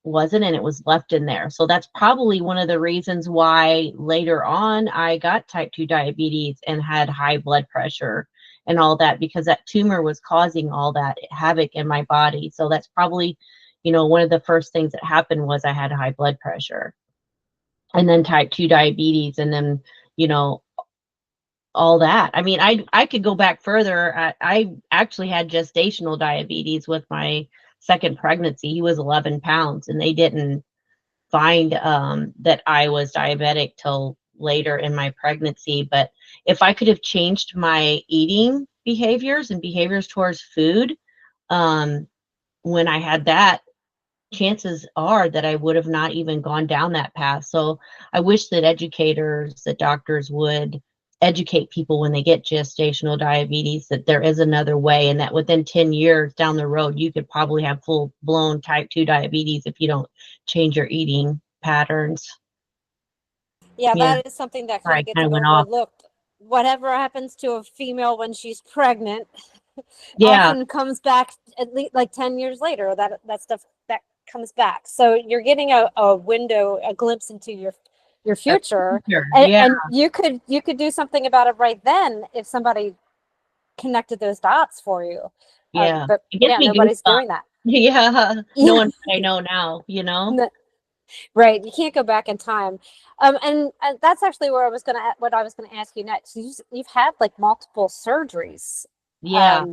wasn't, and it was left in there. So that's probably one of the reasons why later on I got type 2 diabetes and had high blood pressure and all that, because that tumor was causing all that havoc in my body. So that's probably, one of the first things that happened was I had high blood pressure, and then type 2 diabetes, and then, you know, all that. I mean, I could go back further. I actually had gestational diabetes with my second pregnancy. He was 11 pounds, and they didn't find that I was diabetic till later in my pregnancy. But if I could have changed my eating behaviors and behaviors towards food um, when I had that, chances are that I would have not even gone down that path. So I wish that doctors would educate people when they get gestational diabetes, that there is another way, and that within 10 years down the road, you could probably have full blown type 2 diabetes if you don't change your eating patterns. Yeah, Yeah, that is something that kind sorry, of gets kind of went off. overlooked. whatever happens to a female when she's pregnant Yeah. often comes back at least like 10 years later. That stuff that comes back. So you're getting a window, a glimpse into your future, Yeah. and you could do something about it right then if somebody connected those dots for you. Yeah. But It gets me nobody's goosebumps. doing that. Yeah. Yeah. Knowing what I know now, you know? Right. You can't go back in time. And that's actually what I was going to ask you next. You've had like multiple surgeries. Yeah.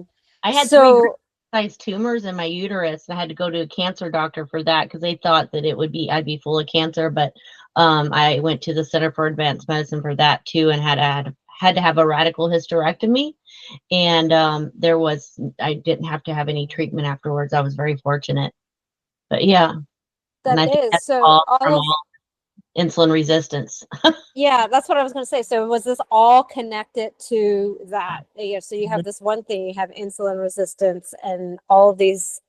I had 3 So sized tumors in my uterus. I had to go to a cancer doctor for that because they thought that I'd be full of cancer. But I went to the Center for Advanced Medicine for that too, and had to have a radical hysterectomy. And I didn't have to have any treatment afterwards. I was very fortunate. But yeah, and that I think is that's so all from all insulin resistance. yeah, that's what I was going to say. So was this all connected to that? Yeah. So you have this one thing, you have insulin resistance and all of these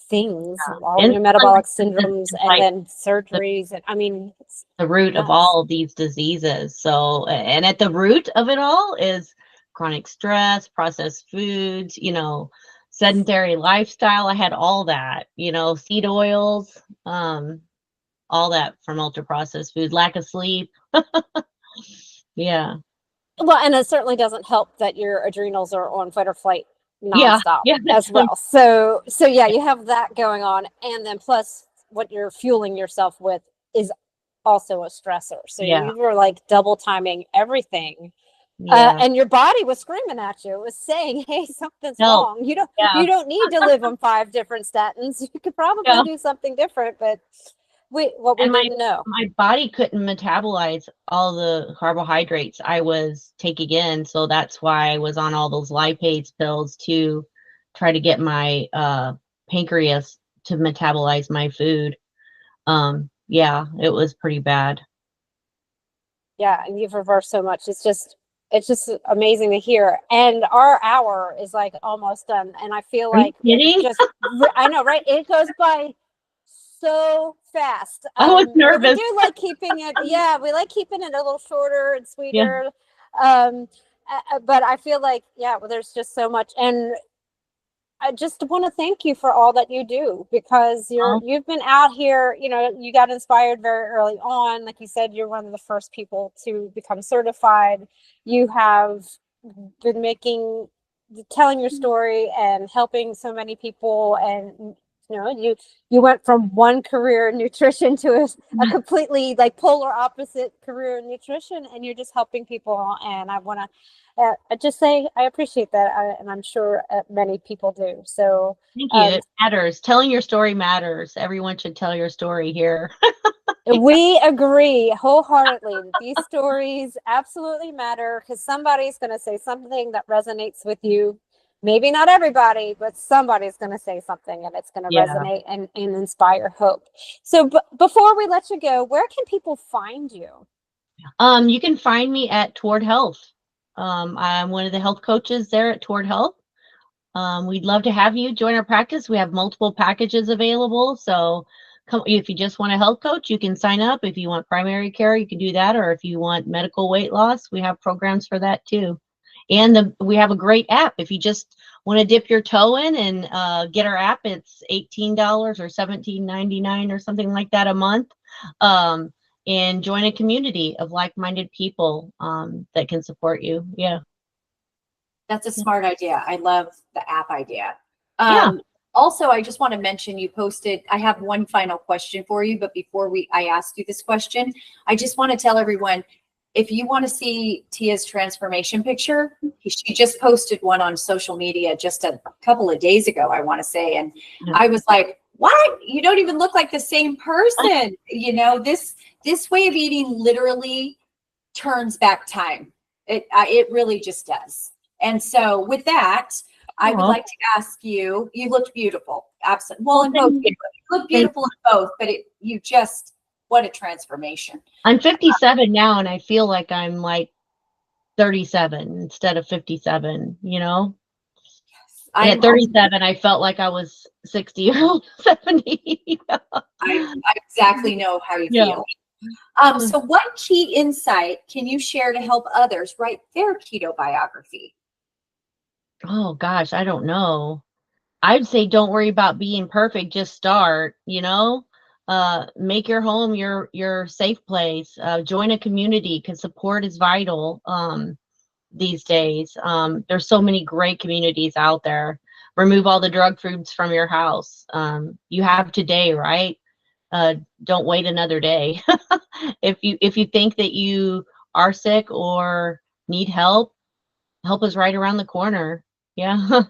things, all of your Insulin metabolic resistance syndromes, is and like then surgeries. And I mean, it's the root of nuts. all of these diseases. So, and at the root of it all is chronic stress, processed foods, sedentary lifestyle. I had all that, seed oils, all that from ultra processed food, lack of sleep. Yeah. Well, and it certainly doesn't help that your adrenals are on fight or flight Yeah. nonstop Yeah. as well. So yeah, you have that going on, and then plus what you're fueling yourself with is also a stressor. So Yeah. you were like double timing everything. Yeah. And your body was screaming at you. It was saying, "Hey, something's No. wrong. You Yeah. don't need to live on 5 different statins. You could probably Yeah. do something different." But we And didn't know. my body couldn't metabolize all the carbohydrates I was taking in, so that's why I was on all those lipase pills to try to get my pancreas to metabolize my food. Yeah, it was pretty bad. Yeah, and you've reversed so much. It's just amazing to hear. And our hour is like almost done, and I feel Are you like kidding? it's just I know, right? It goes by so fast. I was We nervous. do like keeping it, yeah, we like keeping it a little shorter and Yeah. sweeter. But I feel like, yeah, well, there's just so much. And I just want to thank you for all that you do, because you've been out here, you got inspired very early on. Like you said, you're one of the first people to become certified. You have been telling your story and helping so many people. And you went from one career in nutrition to a completely like polar opposite career in nutrition, and you're just helping people. And I want to just say I appreciate that, and I'm sure many people do. So Thank you. It matters. Telling your story matters. Everyone should tell your story here. we agree wholeheartedly that these stories absolutely matter, because somebody's going to say something that resonates with you. Maybe not everybody, but somebody's going to say something, and it's going to resonate and inspire hope. So before we let you go, where can people find you? You can find me at Toward Health. I'm one of the health coaches there at Toward Health. We'd love to have you join our practice. We have multiple packages available. So if you just want a health coach, you can sign up. If you want primary care, you can do that. Or if you want medical weight loss, we have programs for that too. And we have a great app. If you just want to dip your toe in and get our app, it's $18 or $17.99 or something like that a month. And join a community of like-minded people that can support you. Yeah. That's a smart idea. I love the app idea. Yeah. Also, I just want to mention you posted, I have one final question for you, but before I ask you this question, I just want to tell everyone, if you want to see Tia's transformation picture, she just posted one on social media just a couple of days ago, I want to say. And I was like, what? You don't even look like the same person. This way of eating literally turns back time. It really just does. And so with that, I would like to ask you, you looked beautiful. Absolutely. Well, in both, you look beautiful in both, but what a transformation. I'm 57 now, and I feel like I'm like 37 instead of 57, And at 37, I felt like I was 60 or 70. I exactly know how you feel. So what key insight can you share to help others write their keto biography? Oh gosh, I don't know. I'd say don't worry about being perfect. Just start, make your home your safe place. Join a community because support is vital these days. There's so many great communities out there. Remove all the drug foods from your house. You have today, right? Don't wait another day. If you think that you are sick or need help is right around the corner. Yeah.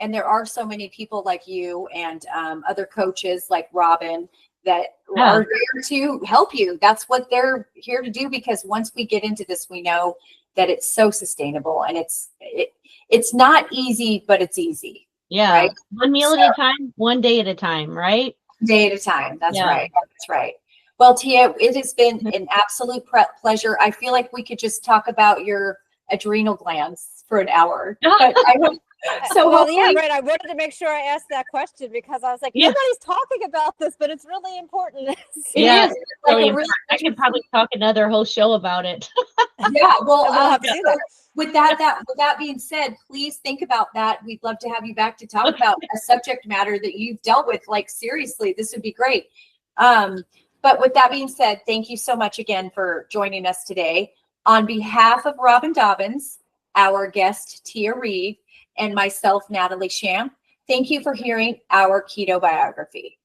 And there are so many people like you and other coaches like Robin that Yeah. are there to help you. That's what they're here to do, because once we get into this, we know that it's so sustainable, and it's not easy, but it's easy. Yeah. Right? One meal at a time, one day at a time, right? Day at a time. That's Yeah. right. That's right. Well, Tia, it has been an absolute pleasure. I feel like we could just talk about your adrenal glands for an hour. But I hope so. Well, yeah, right. I wanted to make sure I asked that question because I was like, Yeah. nobody's talking about this, but it's really important. Yeah, It is. it's really important. I could probably talk another whole show about it. Yeah. Well, We'll have to do that. with that being said, please think about that. We'd love to have you back to talk about a subject matter that you've dealt with. Like, seriously, this would be great. But with that being said, thank you so much again for joining us today. On behalf of Robin Dobbins, our guest Tia Reid, and myself, Natalie Shamp, thank you for hearing our keto biography.